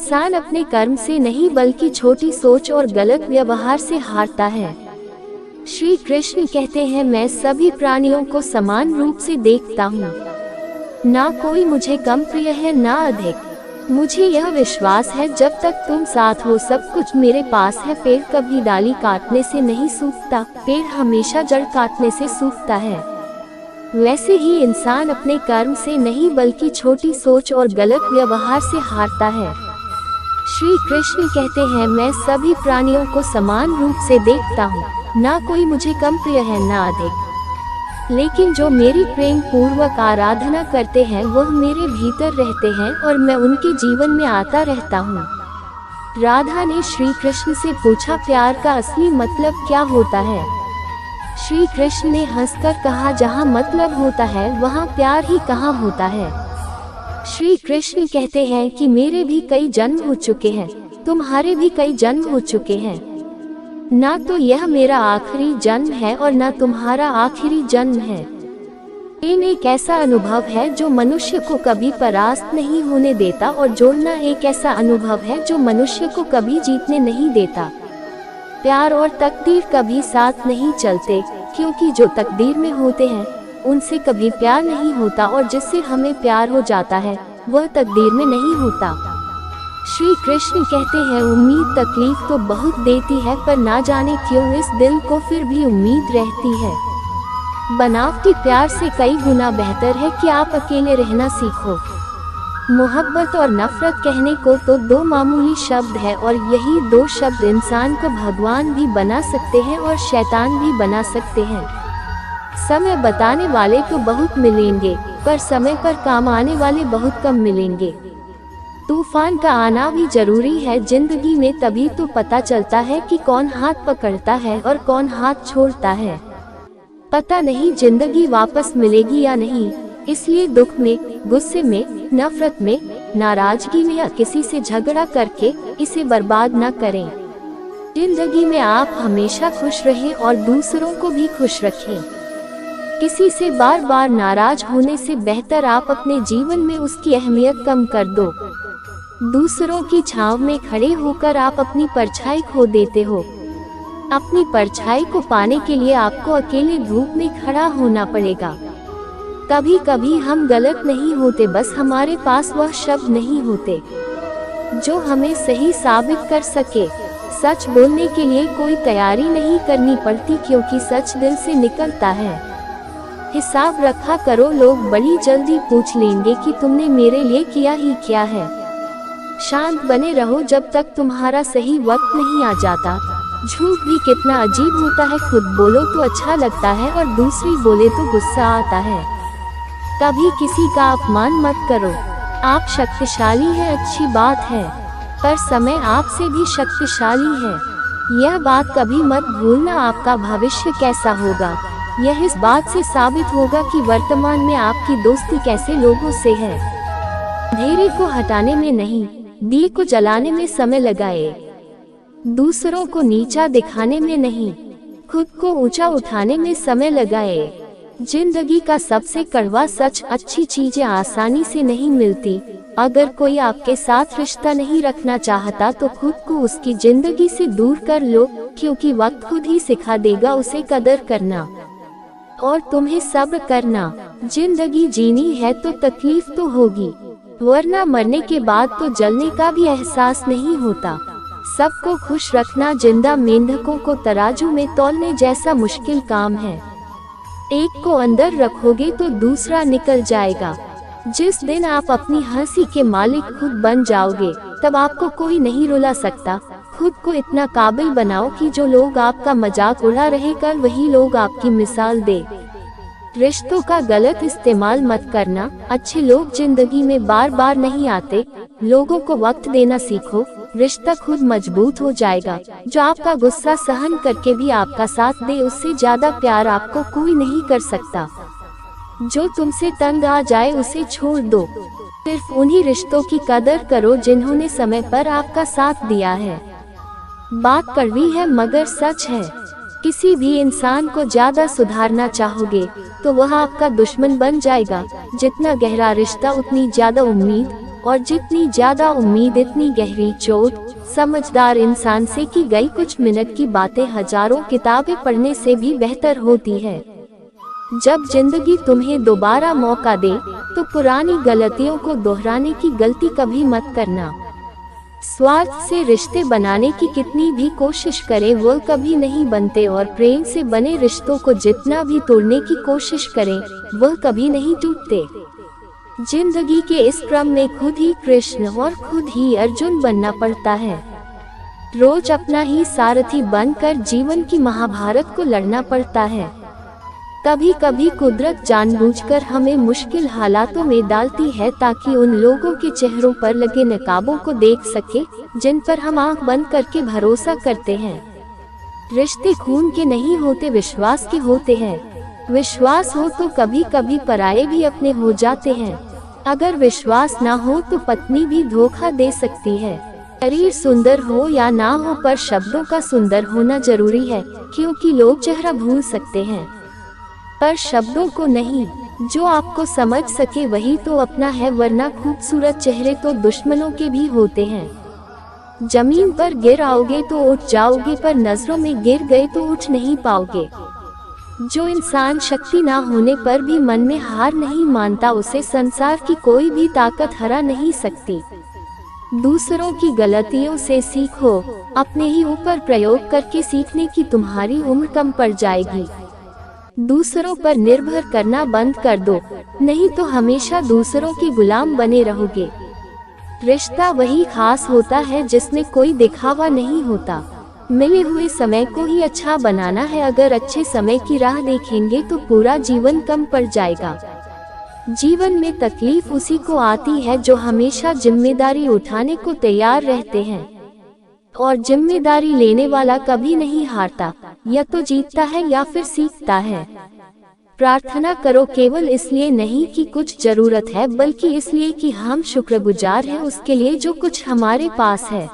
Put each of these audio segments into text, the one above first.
इंसान अपने कर्म से नहीं बल्कि छोटी सोच और गलत व्यवहार से हारता है। श्री कृष्ण कहते हैं, मैं सभी प्राणियों को समान रूप से देखता हूँ। ना कोई मुझे कम प्रिय है ना अधिक। मुझे यह विश्वास है जब तक तुम साथ हो सब कुछ मेरे पास है। पेड़ कभी डाली काटने से नहीं सूखता, पेड़ हमेशा जड़ काटने से सूखता है। वैसे ही इंसान अपने कर्म से नहीं बल्कि छोटी सोच और गलत व्यवहार से हारता है। श्री कृष्ण कहते हैं, मैं सभी प्राणियों को समान रूप से देखता हूँ। ना कोई मुझे कम प्रिय है ना अधिक। लेकिन जो मेरी प्रेम पूर्वक आराधना करते हैं वह मेरे भीतर रहते हैं और मैं उनके जीवन में आता रहता हूँ। राधा ने श्री कृष्ण से पूछा, प्यार का असली मतलब क्या होता है? श्री कृष्ण ने हंसकर कहा, जहाँ मतलब होता है वहाँ प्यार ही कहाँ होता है। श्री कृष्ण कहते हैं कि मेरे भी कई जन्म हो चुके हैं, तुम्हारे भी कई जन्म हो चुके हैं। ना तो यह मेरा आखिरी जन्म है और ना तुम्हारा आखिरी जन्म है। प्रेम एक ऐसा अनुभव है जो मनुष्य को कभी परास्त नहीं होने देता और जोड़ना एक ऐसा अनुभव है जो मनुष्य को कभी जीतने नहीं देता। प्यार और तकदीर कभी साथ नहीं चलते, क्योंकि जो तकदीर में होते हैं उनसे कभी प्यार नहीं होता और जिससे हमें प्यार हो जाता है वह तकदीर में नहीं होता। श्री कृष्ण कहते हैं, उम्मीद तकलीफ तो बहुत देती है पर ना जाने क्यों इस दिल को फिर भी उम्मीद रहती है। बनावटी प्यार से कई गुना बेहतर है कि आप अकेले रहना सीखो। मोहब्बत और नफरत कहने को तो दो मामूली शब्द है और यही दो शब्द इंसान को भगवान भी बना सकते हैं और शैतान भी बना सकते हैं। समय बताने वाले तो बहुत मिलेंगे पर समय पर काम आने वाले बहुत कम मिलेंगे। तूफान का आना भी जरूरी है जिंदगी में, तभी तो पता चलता है कि कौन हाथ पकड़ता है और कौन हाथ छोड़ता है। पता नहीं जिंदगी वापस मिलेगी या नहीं, इसलिए दुख में, गुस्से में, नफरत में, नाराजगी में या किसी से झगड़ा करके इसे बर्बाद न करें। जिंदगी में आप हमेशा खुश रहें और दूसरों को भी खुश रखें। किसी से बार बार नाराज होने से बेहतर आप अपने जीवन में उसकी अहमियत कम कर दो। दूसरों की छांव में खड़े होकर आप अपनी परछाई खो देते हो। अपनी परछाई को पाने के लिए आपको अकेले धूप में खड़ा होना पड़ेगा। कभी कभी हम गलत नहीं होते, बस हमारे पास वह शब्द नहीं होते जो हमें सही साबित कर सके। सच बोलने के लिए कोई तैयारी नहीं करनी पड़ती, क्योंकि सच दिल से निकलता है। हिसाब रखा करो, लोग बड़ी जल्दी पूछ लेंगे कि तुमने मेरे लिए किया ही क्या है। शांत बने रहो जब तक तुम्हारा सही वक्त नहीं आ जाता। झूठ भी कितना अजीब होता है, खुद बोलो तो अच्छा लगता है और दूसरी बोले तो गुस्सा आता है। कभी किसी का अपमान मत करो। आप शक्तिशाली हैं, अच्छी बात है, पर समय आपसे भी शक्तिशाली है। यह बात कभी मत भूलना, आपका भविष्य कैसा होगा यह इस बात से साबित होगा कि वर्तमान में आपकी दोस्ती कैसे लोगों से है। अंधेरे को हटाने में नहीं, दिए को जलाने में समय लगाए। दूसरों को नीचा दिखाने में नहीं, खुद को ऊंचा उठाने में समय लगाए। जिंदगी का सबसे कड़वा सच, अच्छी चीजें आसानी से नहीं मिलती। अगर कोई आपके साथ रिश्ता नहीं रखना चाहता तो खुद को उसकी जिंदगी से दूर कर लो, क्योंकि वक्त खुद ही सिखा देगा उसे कदर करना और तुम्हें सब्र करना। जिंदगी जीनी है तो तकलीफ तो होगी, वरना मरने के बाद तो जलने का भी एहसास नहीं होता। सबको खुश रखना जिंदा मेंढकों को तराजू में तौलने जैसा मुश्किल काम है। एक को अंदर रखोगे तो दूसरा निकल जाएगा। जिस दिन आप अपनी हंसी के मालिक खुद बन जाओगे तब आपको कोई नहीं रुला सकता। खुद को इतना काबिल बनाओ कि जो लोग आपका मजाक उड़ा रहे कल वही लोग आपकी मिसाल दे। रिश्तों का गलत इस्तेमाल मत करना। अच्छे लोग जिंदगी में बार बार नहीं आते। लोगों को वक्त देना सीखो, रिश्ता खुद मजबूत हो जाएगा। जो आपका गुस्सा सहन करके भी आपका साथ दे, उससे ज्यादा प्यार आपको कोई नहीं कर सकता। जो तुमसे तंग आ जाए उसे छोड़ दो। सिर्फ उन्हीं रिश्तों की कदर करो जिन्होंने समय पर आपका साथ दिया है। बात कड़वी है मगर सच है। किसी भी इंसान को ज्यादा सुधारना चाहोगे तो वह आपका दुश्मन बन जाएगा। जितना गहरा रिश्ता उतनी ज्यादा उम्मीद, और जितनी ज्यादा उम्मीद इतनी गहरी चोट। समझदार इंसान से की गई कुछ मिनट की बातें हजारों किताबें पढ़ने से भी बेहतर होती है। जब जिंदगी तुम्हें दोबारा मौका दे तो पुरानी गलतियों को दोहराने की गलती कभी मत करना। स्वार्थ से रिश्ते बनाने की कितनी भी कोशिश करें वो कभी नहीं बनते, और प्रेम से बने रिश्तों को जितना भी तोड़ने की कोशिश करें वह कभी नहीं टूटते। जिंदगी के इस क्रम में खुद ही कृष्ण और खुद ही अर्जुन बनना पड़ता है। रोज अपना ही सारथी बनकर जीवन की महाभारत को लड़ना पड़ता है। कभी कभी कुदरत जानबूझकर हमें मुश्किल हालातों में डालती है ताकि उन लोगों के चेहरों पर लगे नकाबों को देख सके जिन पर हम आंख बंद करके भरोसा करते हैं। रिश्ते खून के नहीं होते, विश्वास के होते हैं। विश्वास हो तो कभी कभी पराये भी अपने हो जाते हैं। अगर विश्वास ना हो तो पत्नी भी धोखा दे सकती है। शरीर सुंदर हो या ना हो पर शब्दों का सुंदर होना जरूरी है, क्योंकि लोग चेहरा भूल सकते हैं पर शब्दों को नहीं। जो आपको समझ सके वही तो अपना है, वरना खूबसूरत चेहरे तो दुश्मनों के भी होते हैं। जमीन पर गिर आओगे तो उठ जाओगे, पर नजरों में गिर गए तो उठ नहीं पाओगे। जो इंसान शक्ति ना होने पर भी मन में हार नहीं मानता उसे संसार की कोई भी ताकत हरा नहीं सकती। दूसरों की गलतियों से सीखो, अपने ही ऊपर प्रयोग करके सीखने की तुम्हारी उम्र कम पड़ जाएगी। दूसरों पर निर्भर करना बंद कर दो, नहीं तो हमेशा दूसरों के गुलाम बने रहोगे। रिश्ता वही खास होता है जिसमें कोई दिखावा नहीं होता। मिले हुए समय को ही अच्छा बनाना है। अगर अच्छे समय की राह देखेंगे तो पूरा जीवन कम पड़ जाएगा। जीवन में तकलीफ उसी को आती है जो हमेशा जिम्मेदारी उठाने को तैयार रहते हैं, और जिम्मेदारी लेने वाला कभी नहीं हारता, या तो जीतता है या फिर सीखता है। प्रार्थना करो केवल इसलिए नहीं कि कुछ जरूरत है, बल्कि इसलिए कि हम शुक्रगुजार हैं उसके लिए जो कुछ हमारे पास है।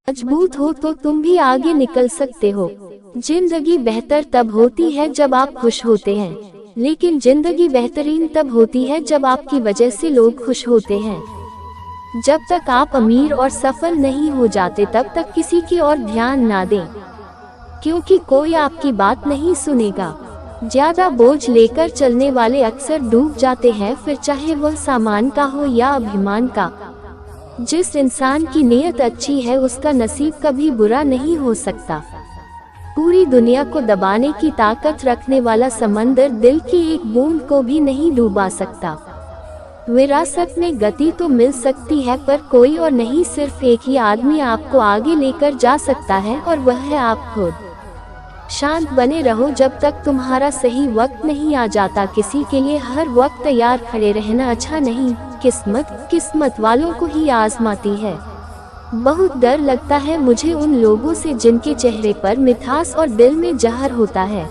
मजबूत हो तो तुम भी आगे निकल सकते हो। जिंदगी बेहतर तब होती है जब आप खुश होते हैं, लेकिन जिंदगी बेहतरीन तब होती है जब आपकी वजह से लोग खुश होते हैं। जब तक आप अमीर और सफल नहीं हो जाते तब तक किसी की ओर ध्यान ना दें, क्योंकि कोई आपकी बात नहीं सुनेगा। ज्यादा बोझ लेकर चलने वाले अक्सर डूब जाते हैं, फिर चाहे वह सामान का हो या अभिमान का। जिस इंसान की नीयत अच्छी है उसका नसीब कभी बुरा नहीं हो सकता। पूरी दुनिया को दबाने की ताकत रखने वाला समंदर दिल की एक बूंद को भी नहीं डूबा सकता। विरासत में गति तो मिल सकती है पर कोई और नहीं, सिर्फ एक ही आदमी आपको आगे लेकर जा सकता है और वह है आप खुद। शांत बने रहो जब तक तुम्हारा सही वक्त नहीं आ जाता। किसी के लिए हर वक्त तैयार खड़े रहना अच्छा नहीं। किस्मत वालों को ही आजमाती है। बहुत डर लगता है मुझे उन लोगों से जिनके चेहरे पर मिठास और दिल में जहर होता है।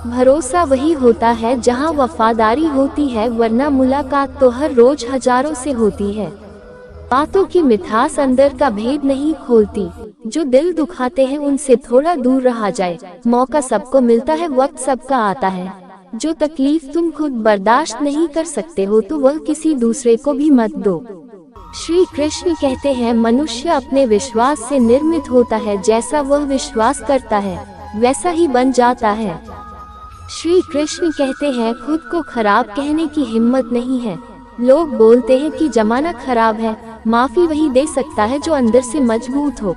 भरोसा वही होता है जहां वफादारी होती है, वरना मुलाकात तो हर रोज हजारों से होती है। बातों की मिठास अंदर का भेद नहीं खोलती। जो दिल दुखाते हैं उनसे थोड़ा दूर रहा जाए। मौका सबको मिलता है, वक्त सबका आता है। जो तकलीफ तुम खुद बर्दाश्त नहीं कर सकते हो तो वह किसी दूसरे को भी मत दो। श्री कृष्ण कहते हैं मनुष्य अपने विश्वास से निर्मित होता है, जैसा वह विश्वास करता है वैसा ही बन जाता है। श्री कृष्ण कहते हैं खुद को खराब कहने की हिम्मत नहीं है। लोग बोलते हैं कि जमाना खराब है, माफी वही दे सकता है जो अंदर से मजबूत हो।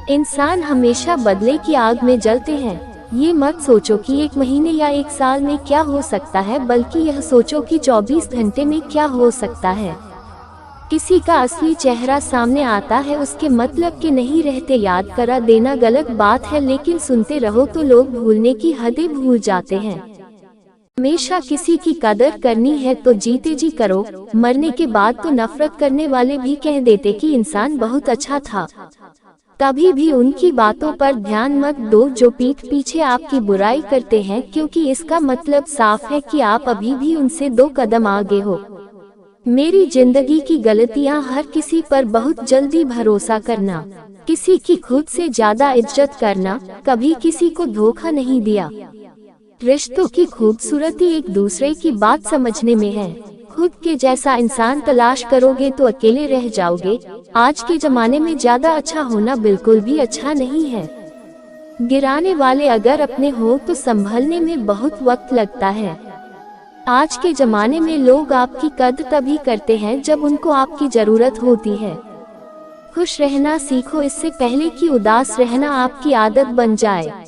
इंसान हमेशा बदले की आग में जलते हैं। ये मत सोचो कि एक महीने या एक साल में क्या हो सकता है, बल्कि यह सोचो कि 24 घंटे में क्या हो सकता है। किसी का असली चेहरा सामने आता है उसके मतलब के नहीं रहते। याद करा देना गलत बात है, लेकिन सुनते रहो तो लोग भूलने की हदें भूल जाते हैं। हमेशा किसी की कदर करनी है तो जीते जी करो। मरने के बाद तो नफरत करने वाले भी कह देते कि इंसान बहुत अच्छा था। कभी भी उनकी बातों पर ध्यान मत दो जो पीठ पीछे आपकी बुराई करते हैं, क्योंकि इसका मतलब साफ है कि आप अभी भी उनसे 2 कदम आगे हो। मेरी जिंदगी की गलतियां हर किसी पर बहुत जल्दी भरोसा करना, किसी की खुद से ज्यादा इज्जत करना, कभी किसी को धोखा नहीं दिया। रिश्तों की खूबसूरती एक दूसरे की बात समझने में है। खुद के जैसा इंसान तलाश करोगे तो अकेले रह जाओगे। आज के जमाने में ज्यादा अच्छा होना बिल्कुल भी अच्छा नहीं है। गिराने वाले अगर अपने हो तो संभलने में बहुत वक्त लगता है। आज के जमाने में लोग आपकी कद्र तभी करते हैं जब उनको आपकी जरूरत होती है। खुश रहना सीखो इससे पहले कि उदास रहना आपकी आदत बन जाए।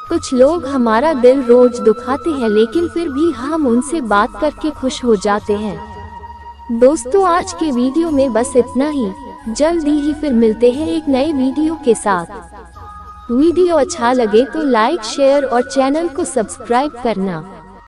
कुछ लोग हमारा दिल रोज दुखाते हैं लेकिन फिर भी हम उनसे बात करके खुश हो जाते हैं। दोस्तों, आज के वीडियो में बस इतना ही। जल्दी ही फिर मिलते हैं एक नए वीडियो के साथ। वीडियो अच्छा लगे तो लाइक, शेयर और चैनल को सब्सक्राइब करना।